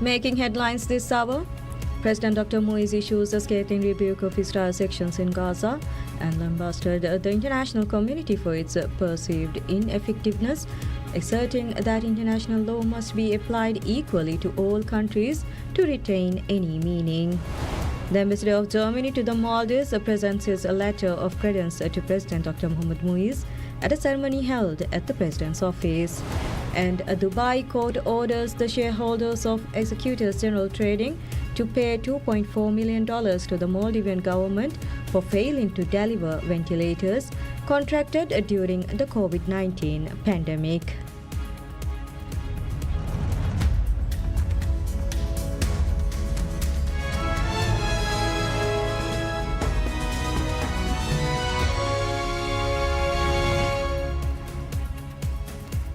Making headlines this hour, President Dr. Muiz issues a scathing rebuke of Israel's actions in Gaza and lambasted the international community for its perceived ineffectiveness, asserting that international law must be applied equally to all countries to retain any meaning. The ambassador of Germany to the Maldives presents his letter of credence to President Dr. Mohamed Muiz at a ceremony held at the President's office. And a Dubai court orders the shareholders of Executors General Trading to pay $2.4 million to the Maldivian government for failing to deliver ventilators contracted during the COVID-19 pandemic.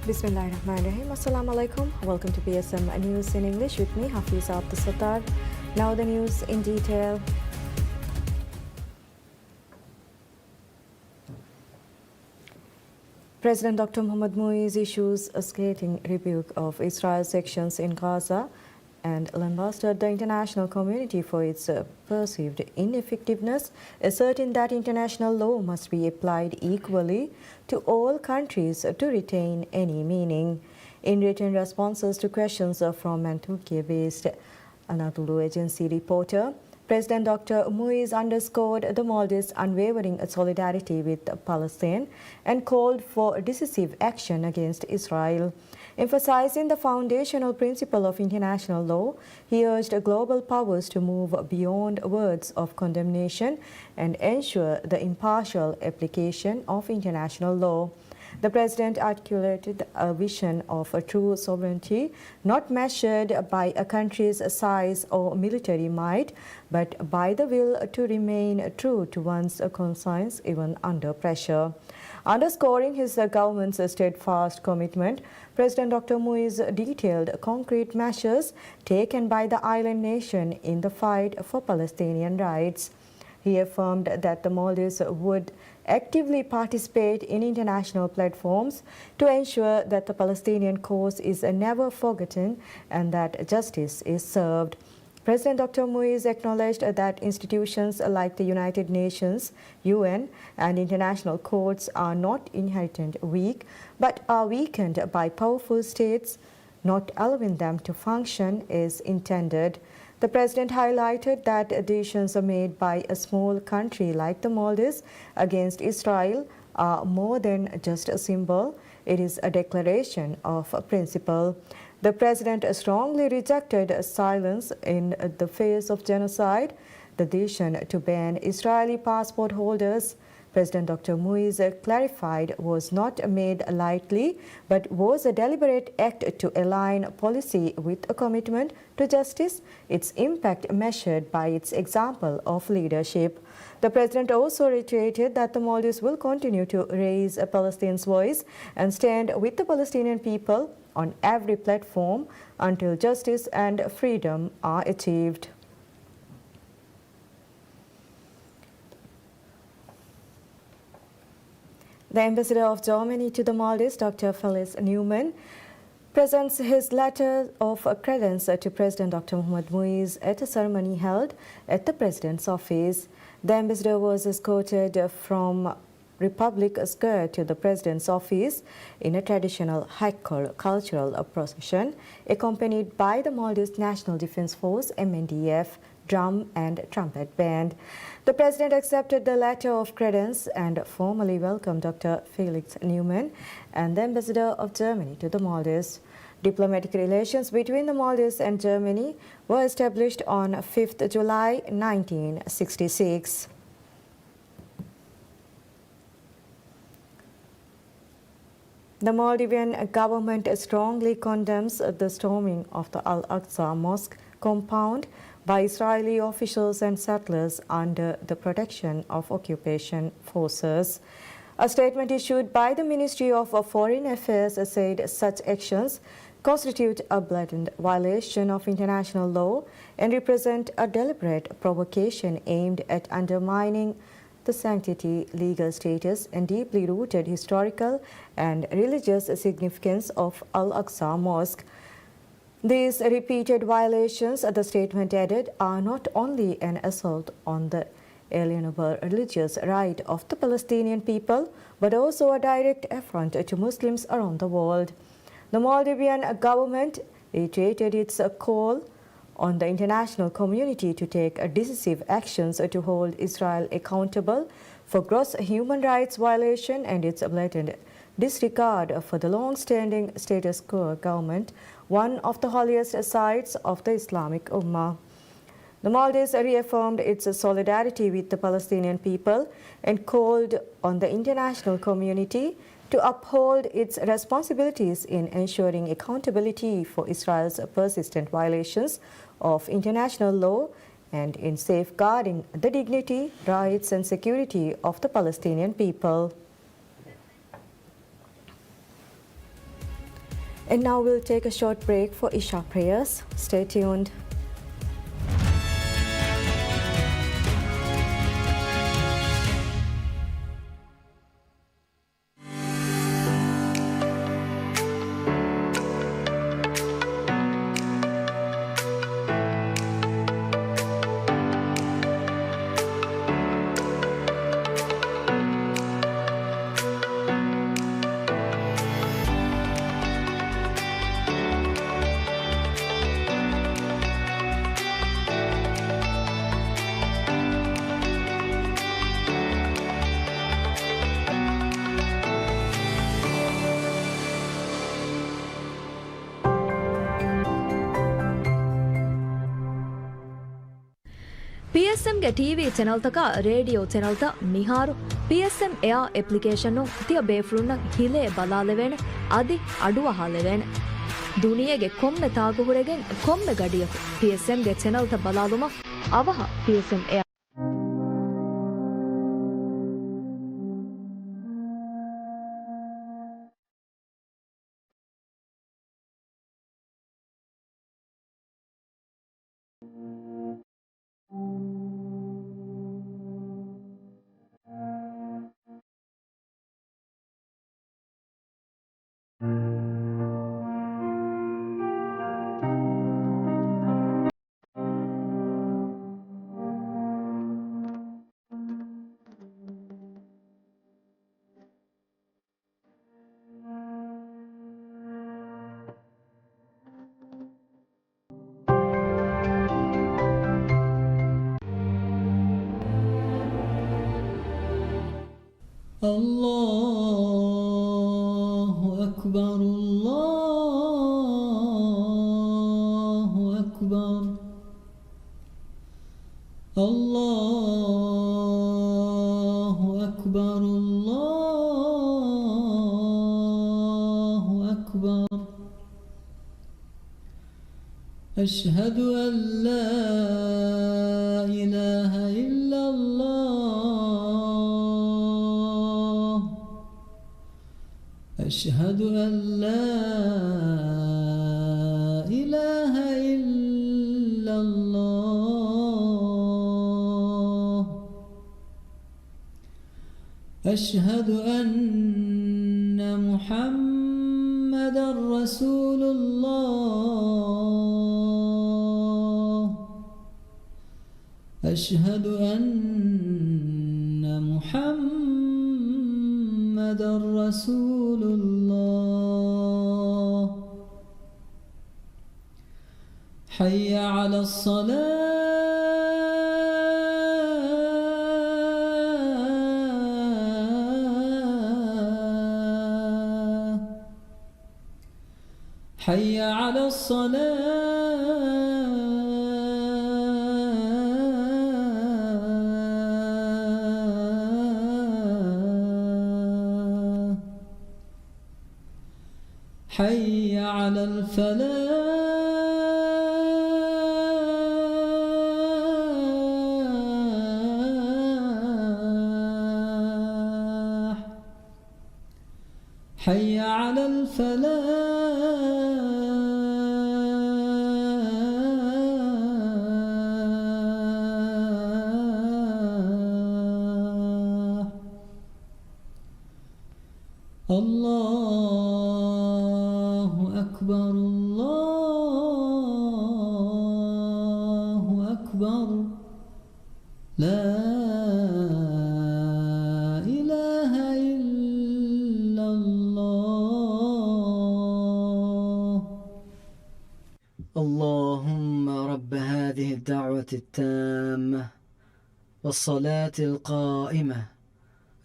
Bismillahirrahmanirrahim. Assalamu alaikum. Welcome to PSM News in English with me, Hafiza Abdul Sattar. Now the news in detail. President Dr. Mohamed Muiz issues a scathing rebuke of Israel's actions in Gaza and lambasted the international community for its perceived ineffectiveness, asserting that international law must be applied equally to all countries to retain any meaning. In written responses to questions from an Turkey-based Anadolu Agency reporter, President Dr. Muiz underscored the Maldives' unwavering solidarity with Palestine and called for decisive action against Israel. Emphasizing the foundational principle of international law, he urged global powers to move beyond words of condemnation and ensure the impartial application of international law. The President articulated a vision of a true sovereignty, not measured by a country's size or military might, but by the will to remain true to one's conscience even under pressure. Underscoring his government's steadfast commitment, President Dr. Muiz detailed concrete measures taken by the island nation in the fight for Palestinian rights. He affirmed that the Maldives would actively participate in international platforms to ensure that the Palestinian cause is never forgotten and that justice is served. President Dr. Muiz acknowledged that institutions like the United Nations, UN, and international courts are not inherently weak, but are weakened by powerful states, not allowing them to function as intended. The President highlighted that additions made by a small country like the Maldives against Israel are more than just a symbol. It is a declaration of principle. The President strongly rejected silence in the face of genocide. The decision to ban Israeli passport holders, President Dr. Muiz clarified, was not made lightly, but was a deliberate act to align policy with a commitment to justice, its impact measured by its example of leadership. The President also reiterated that the Maldives will continue to raise Palestine's voice and stand with the Palestinian people on every platform until justice and freedom are achieved. The ambassador of Germany to the Maldives, Dr. Felix Neumann, presents his letter of credence to President Dr. Mohamed Muiz at a ceremony held at the President's office. The ambassador was escorted from Republic Square to the President's office in a traditional cultural procession, accompanied by the Maldives National Defense Force (MNDF) drum and trumpet band. The President accepted the letter of credence and formally welcomed Dr. Felix Neumann and the ambassador of Germany to the Maldives. Diplomatic relations between the Maldives and Germany were established on 5th July 1966. The Maldivian government strongly condemns the storming of the Al-Aqsa Mosque compound by Israeli officials and settlers under the protection of occupation forces. A statement issued by the Ministry of Foreign Affairs said such actions constitute a blatant violation of international law and represent a deliberate provocation aimed at undermining the sanctity, legal status, and deeply rooted historical and religious significance of Al-Aqsa Mosque. These repeated violations, the statement added, are not only an assault on the alienable religious right of the Palestinian people, but also a direct affront to Muslims around the world. The Maldivian government reiterated its call on the international community to take decisive actions to hold Israel accountable for gross human rights violation and its blatant disregard for the long-standing status quo government, one of the holiest sites of the Islamic Ummah. The Maldives reaffirmed its solidarity with the Palestinian people and called on the international community to uphold its responsibilities in ensuring accountability for Israel's persistent violations of international law and in safeguarding the dignity, rights and security of the Palestinian people. And now we'll take a short break for Isha prayers. Stay tuned. PSM ಗೆ TV channel ತಕ radio channel ತ ಮಿಹಾರು PSM Air application ನು ತಿಯ ಬೇಫ್ಲುನ್ನ ಹಿಲೆ ಬಲಾಲೆವೇನೆ ಅದಿ ಅಡುವ ಹಾಲೆವೇನೆ ದುನಿಯೆಗೆ ಕೊಮ್ಮೆ ತಾಗುಹುರೆಗೆನ್ ಕೊಮ್ಮೆ ಗಡಿಯಕು PSM ಗೆ channel ತ ಬಲಾಲುಮ ಅವಹ PSM Air الله أكبر الله أكبر الله أكبر الله أكبر أشهد أن لا إله إلا الله أشهد أن لا إله إلا الله أشهد أن محمدًا رسول الله أشهد أن محمدًا رسول الله حي على الصلاة حي على الصلاة حي على الفلاح حي على الفلاح الله أكبر الله اللهم رب هذه الدعوة التامة والصلاة القائمة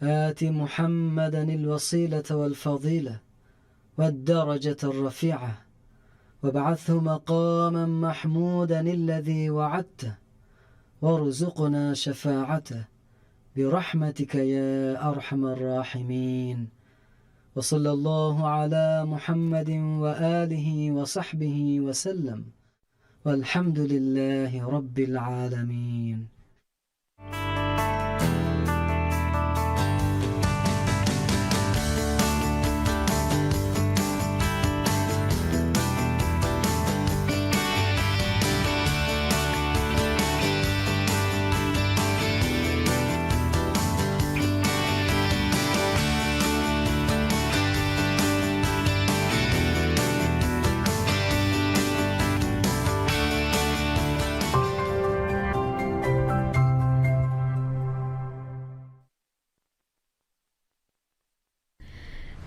آت محمدا الوسيلة والفضيلة والدرجة الرفيعة وابعثه مقاما محمودا الذي وعدته وارزقنا شفاعته برحمتك يا أرحم الراحمين. وصلى الله على محمد وآله وصحبه وسلم والحمد لله رب العالمين.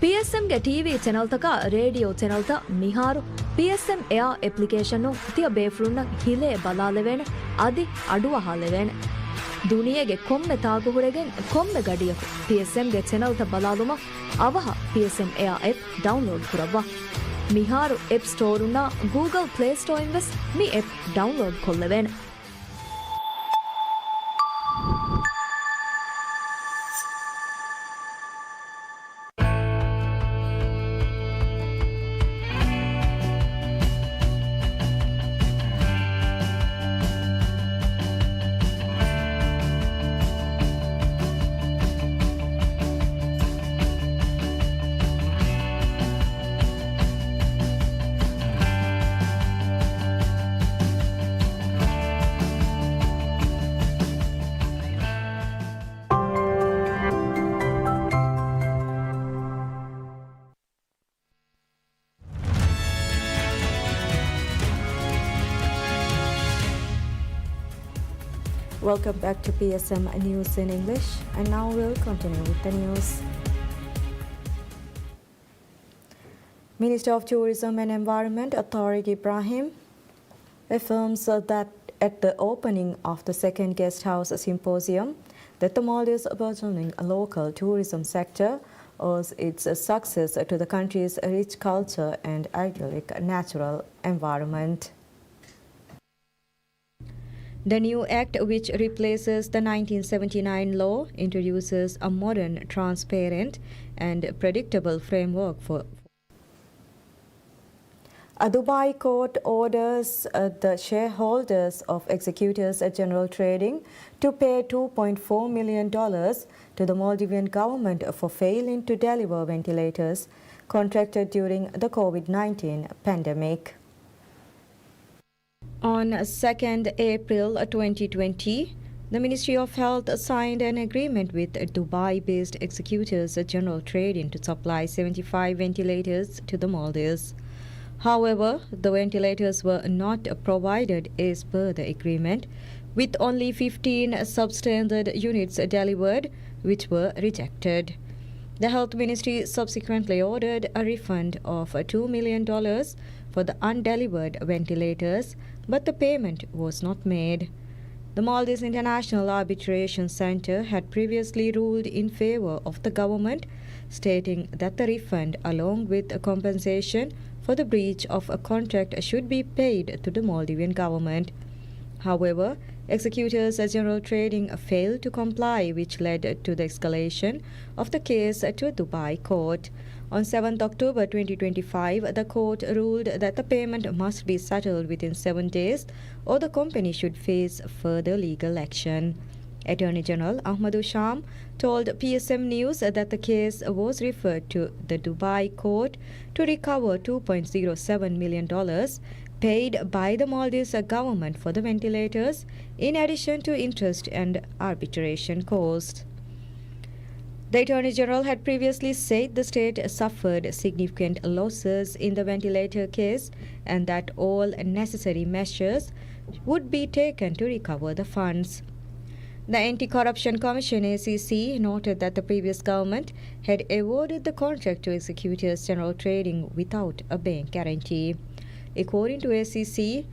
PSM ಗೆ TV channel ತಕ radio channel ತ ಮಿಹಾರು PSM Air application nu tiya befrunna hile balalevene adi aduwa halevene duniyege komme taagu huregen komme gadiyaku PSM ge channel ta balaluma avaha PSM Air app download kurava miharu app store una Google Play Store invest mi app download kollevene. Welcome back to PSM News in English, and now we'll continue with the news. Minister of Tourism and Environment Tariq Ibrahim affirms that at the opening of the second guest house symposium that the Maldives' burgeoning local tourism sector owes its success to the country's rich culture and idyllic natural environment. The new act, which replaces the 1979 law, introduces a modern, transparent and predictable framework for a Dubai court orders the shareholders of Executors General Trading to pay $2.4 million to the Maldivian government for failing to deliver ventilators contracted during the COVID-19 pandemic. On 2nd April 2020, the Ministry of Health signed an agreement with Dubai-based Executors General Trading to supply 75 ventilators to the Maldives. However, the ventilators were not provided as per the agreement, with only 15 substandard units delivered, which were rejected. The Health Ministry subsequently ordered a refund of $2 million for the undelivered ventilators, but the payment was not made. The Maldives International Arbitration Centre had previously ruled in favor of the government, stating that the refund along with a compensation for the breach of a contract should be paid to the Maldivian government. However, Executors General Trading failed to comply, which led to the escalation of the case to a Dubai court. On 7 October 2025, the court ruled that the payment must be settled within 7 days or the company should face further legal action. Attorney General Ahmadu Sham told PSMNEWS that the case was referred to the Dubai court to recover $2.07 million paid by the Maldives government for the ventilators, in addition to interest and arbitration costs. The Attorney General had previously said the state suffered significant losses in the ventilator case and that all necessary measures would be taken to recover the funds. The Anti-Corruption Commission ACC noted that the previous government had awarded the contract to Executors General Trading without a bank guarantee. According to SEC,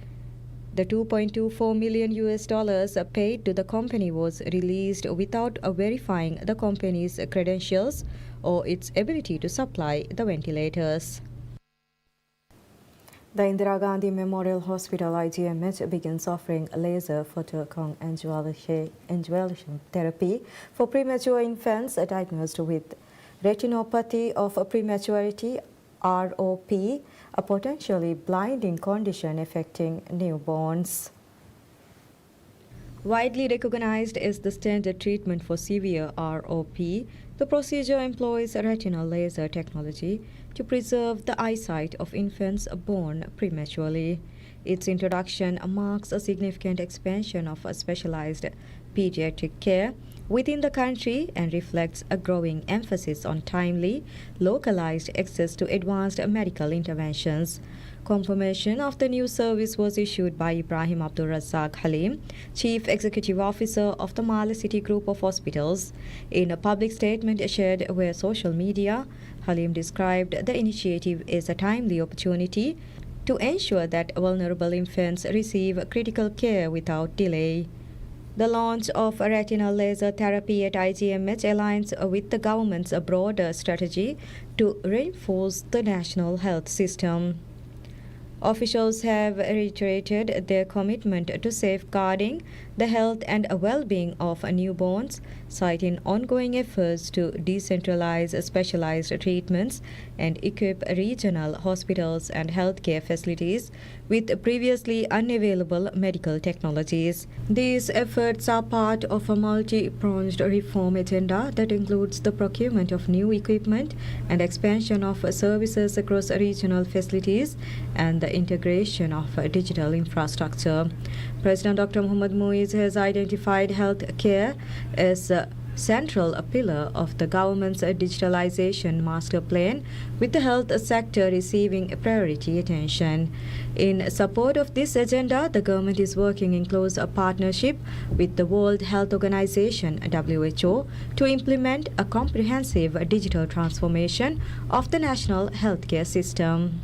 the $2.24 million paid to the company was released without verifying the company's credentials or its ability to supply the ventilators. The Indira Gandhi Memorial Hospital IGMH begins offering laser photoconjugulation therapy for premature infants diagnosed with retinopathy of prematurity ROP, a potentially blinding condition affecting newborns. Widely recognized as the standard treatment for severe ROP, the procedure employs retinal laser technology to preserve the eyesight of infants born prematurely. Its introduction marks a significant expansion of specialized pediatric care within the country and reflects a growing emphasis on timely, localized access to advanced medical interventions. Confirmation of the new service was issued by Ibrahim Abdul Razak Halim, Chief Executive Officer of the Mala City Group of Hospitals. In a public statement shared via social media, Halim described the initiative as a timely opportunity to ensure that vulnerable infants receive critical care without delay. The launch of retinal laser therapy at IGMH aligns with the government's broader strategy to reinforce the national health system. Officials have reiterated their commitment to safeguarding the health and well-being of newborns, citing ongoing efforts to decentralize specialized treatments and equip regional hospitals and healthcare facilities with previously unavailable medical technologies. These efforts are part of a multi-pronged reform agenda that includes the procurement of new equipment and expansion of services across regional facilities and the integration of digital infrastructure. President Dr. Muhammad Muiz has identified health care as a central pillar of the government's digitalization master plan, with the health sector receiving priority attention. In support of this agenda, the government is working in close partnership with the World Health Organization (WHO) to implement a comprehensive digital transformation of the national healthcare system.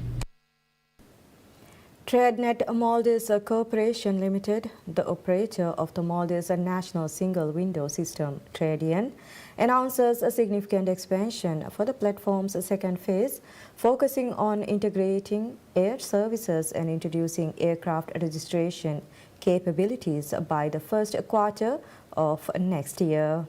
TradeNet Maldives Corporation Limited, the operator of the Maldives National Single Window System, TradeN, announces a significant expansion for the platform's second phase, focusing on integrating air services and introducing aircraft registration capabilities by the first quarter of next year.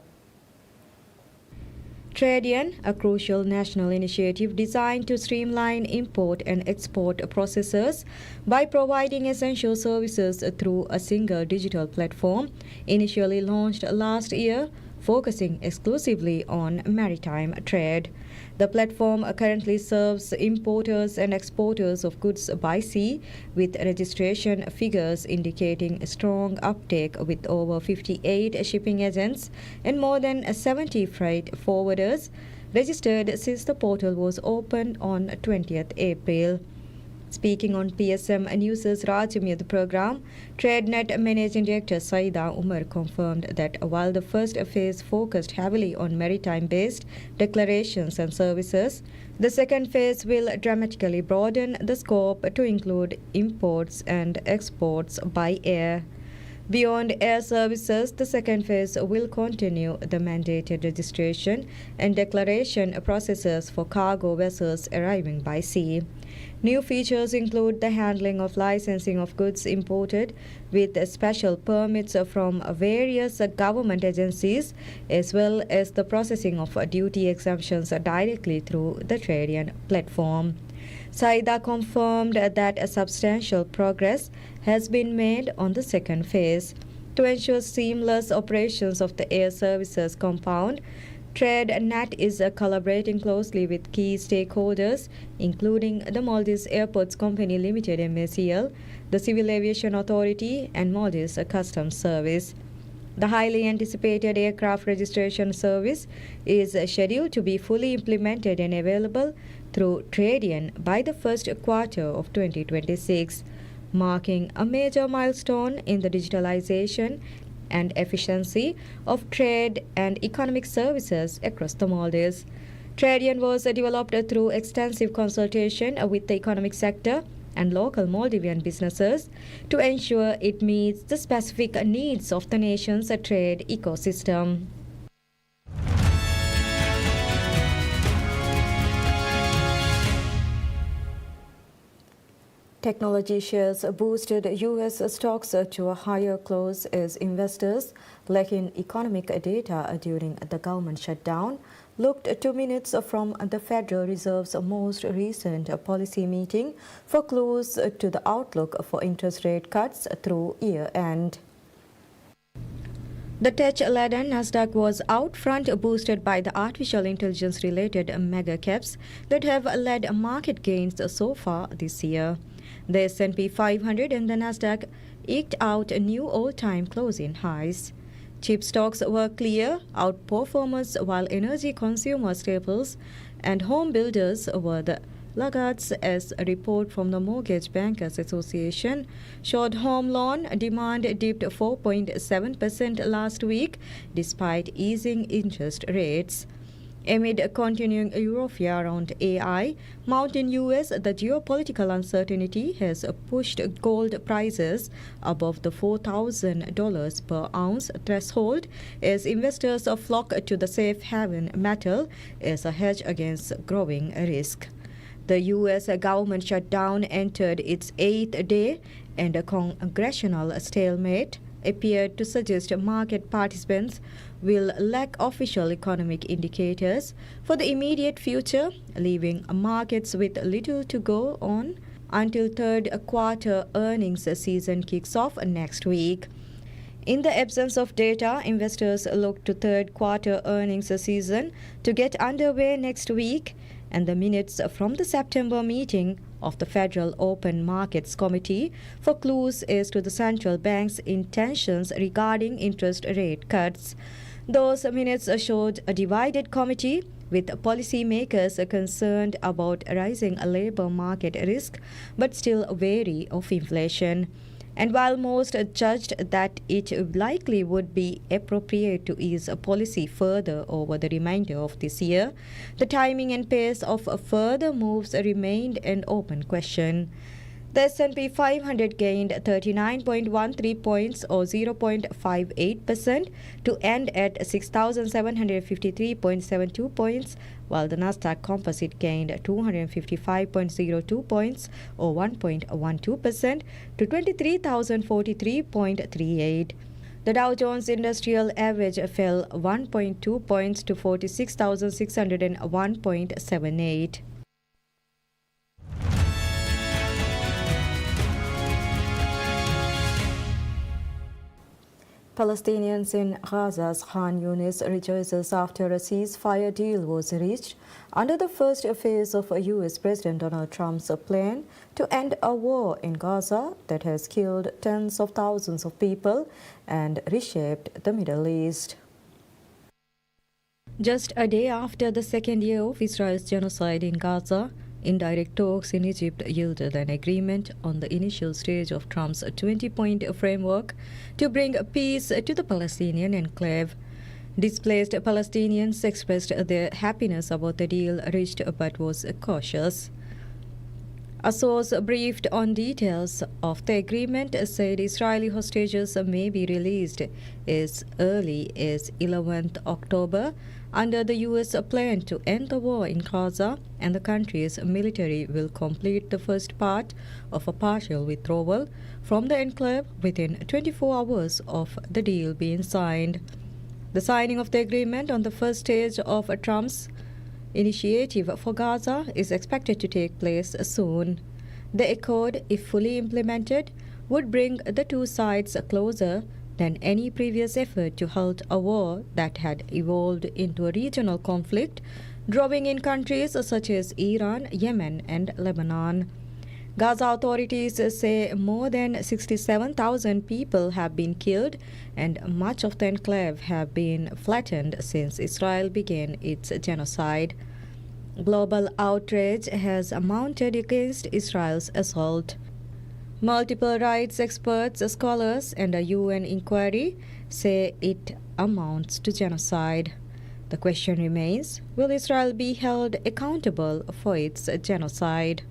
TradeN, a crucial national initiative designed to streamline import and export processes by providing essential services through a single digital platform, initially launched last year, focusing exclusively on maritime trade. The platform currently serves importers and exporters of goods by sea, with registration figures indicating strong uptake with over 58 shipping agents and more than 70 freight forwarders registered since the portal was opened on 20th April. Speaking on PSMNEWS' Rajamiyat program, TradeNet Managing Director Saida Umar confirmed that while the first phase focused heavily on maritime-based declarations and services, the second phase will dramatically broaden the scope to include imports and exports by air. Beyond air services, the second phase will continue the mandated registration and declaration processes for cargo vessels arriving by sea. New features include the handling of licensing of goods imported with special permits from various government agencies, as well as the processing of duty exemptions directly through the TradeN platform. Saida confirmed that a substantial progress has been made on the second phase. To ensure seamless operations of the air services compound, TradeNet is collaborating closely with key stakeholders, including the Maldives Airports Company Limited (MACL), the Civil Aviation Authority, and Maldives Customs Service. The highly anticipated aircraft registration service is scheduled to be fully implemented and available through TradeN by the first quarter of 2026, marking a major milestone in the digitalization and efficiency of trade and economic services across the Maldives. TradeN was developed through extensive consultation with the economic sector and local Maldivian businesses to ensure it meets the specific needs of the nation's trade ecosystem. Technology shares boosted U.S. stocks to a higher close as investors, lacking economic data during the government shutdown, looked to minutes from the Federal Reserve's most recent policy meeting for clues to the outlook for interest rate cuts through year-end. The tech-laden Nasdaq was out front, boosted by the artificial intelligence-related mega caps that have led market gains so far this year. The S&P 500 and the Nasdaq eked out new all-time closing highs. Chip stocks were clear outperformers, while energy, consumer staples and home builders were the laggards, as a report from the Mortgage Bankers Association showed home loan demand dipped 4.7% last week despite easing interest rates. Amid continuing euro fear around AI mount in US, the geopolitical uncertainty has pushed gold prices above the $4,000 per ounce threshold as investors flock to the safe haven metal as a hedge against growing risk. The U.S. government shutdown entered its 8th day, and a congressional stalemate appeared to suggest market participants will lack official economic indicators for the immediate future, leaving markets with little to go on until third quarter earnings season kicks off next week. In the absence of data, investors look to third quarter earnings season to get underway next week, and the minutes from the September meeting of the Federal Open Markets Committee for clues as to the central bank's intentions regarding interest rate cuts. Those minutes showed a divided committee, with policymakers concerned about rising labor market risk but still wary of inflation. And while most judged that it likely would be appropriate to ease policy further over the remainder of this year, the timing and pace of further moves remained an open question. The S&P 500 gained 39.13 points or 0.58% to end at 6,753.72 points, while the Nasdaq Composite gained 255.02 points or 1.12% to 23,043.38. The Dow Jones Industrial Average fell 1.2 points to 46,601.78. Palestinians in Gaza's Khan Yunis rejoices after a ceasefire deal was reached under the first phase of US President Donald Trump's plan to end a war in Gaza that has killed tens of thousands of people and reshaped the Middle East. Just a day after the second year of Israel's genocide in Gaza, indirect talks in Egypt yielded an agreement on the initial stage of Trump's 20-point framework to bring peace to the Palestinian enclave. Displaced Palestinians expressed their happiness about the deal reached but was cautious. A source briefed on details of the agreement said Israeli hostages may be released as early as 11th October under the U.S. plan to end the war in Gaza, and the country's military will complete the first part of a partial withdrawal from the enclave within 24 hours of the deal being signed. The signing of the agreement on the first stage of Trump's initiative for Gaza is expected to take place soon. The accord, if fully implemented, would bring the two sides closer than any previous effort to halt a war that had evolved into a regional conflict, drawing in countries such as Iran, Yemen, and Lebanon. Gaza authorities say more than 67,000 people have been killed and much of the enclave have been flattened since Israel began its genocide. Global outrage has mounted against Israel's assault. Multiple rights experts, scholars, and a UN inquiry say it amounts to genocide. The question remains, will Israel be held accountable for its genocide?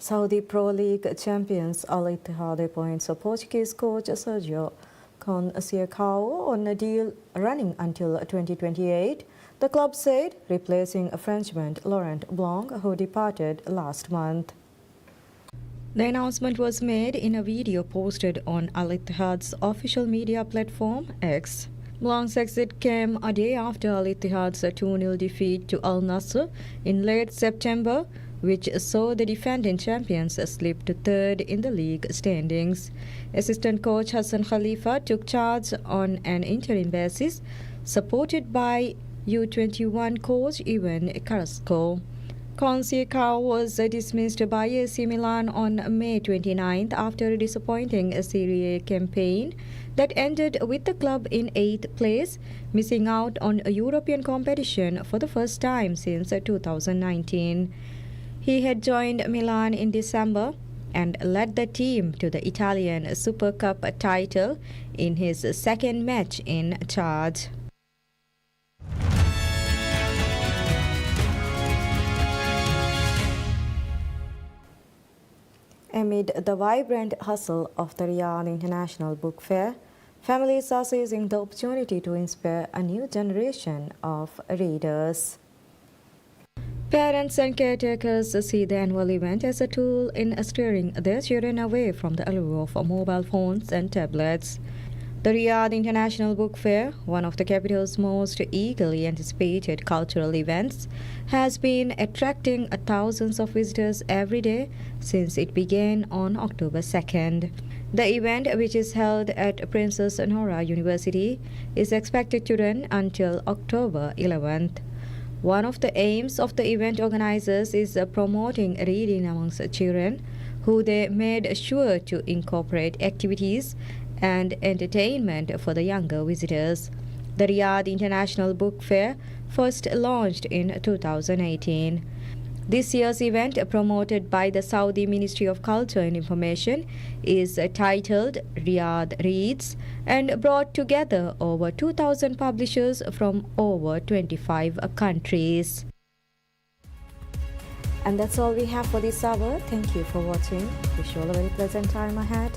Saudi Pro League champions Al Ittihad appoints Portuguese coach Sergio Conceição on a deal running until 2028, the club said, replacing Frenchman Laurent Blanc, who departed last month. The announcement was made in a video posted on Al Ittihad's official media platform, X. Blanc's exit came a day after Al Ittihad's 2-0 defeat to Al Nassr in late September, which saw the defending champions slip to third in the league standings. Assistant coach Hassan Khalifa took charge on an interim basis, supported by U21 coach Ivan Carrasco. Conceição was dismissed by AC Milan on May 29th after a disappointing Serie A campaign that ended with the club in 8th place, missing out on a European competition for the first time since 2019. He had joined Milan in December and led the team to the Italian Super Cup title in his second match in charge. Amid the vibrant hustle of the Riyadh International Book Fair, families are seizing the opportunity to inspire a new generation of readers. Parents and caretakers see the annual event as a tool in steering their children away from the allure of mobile phones and tablets. The Riyadh International Book Fair, one of the capital's most eagerly anticipated cultural events, has been attracting thousands of visitors every day since it began on October 2nd. The event, which is held at Princess Noura University, is expected to run until October 11th. One of the aims of the event organizers is promoting reading amongst children, who they made sure to incorporate activities and entertainment for the younger visitors. The Riyadh International Book Fair first launched in 2018. This year's event, promoted by the Saudi Ministry of Culture and Information, is titled Riyadh Reads and brought together over 2,000 publishers from over 25 countries. And that's all we have for this hour. Thank you for watching. Wish you all a very pleasant time ahead.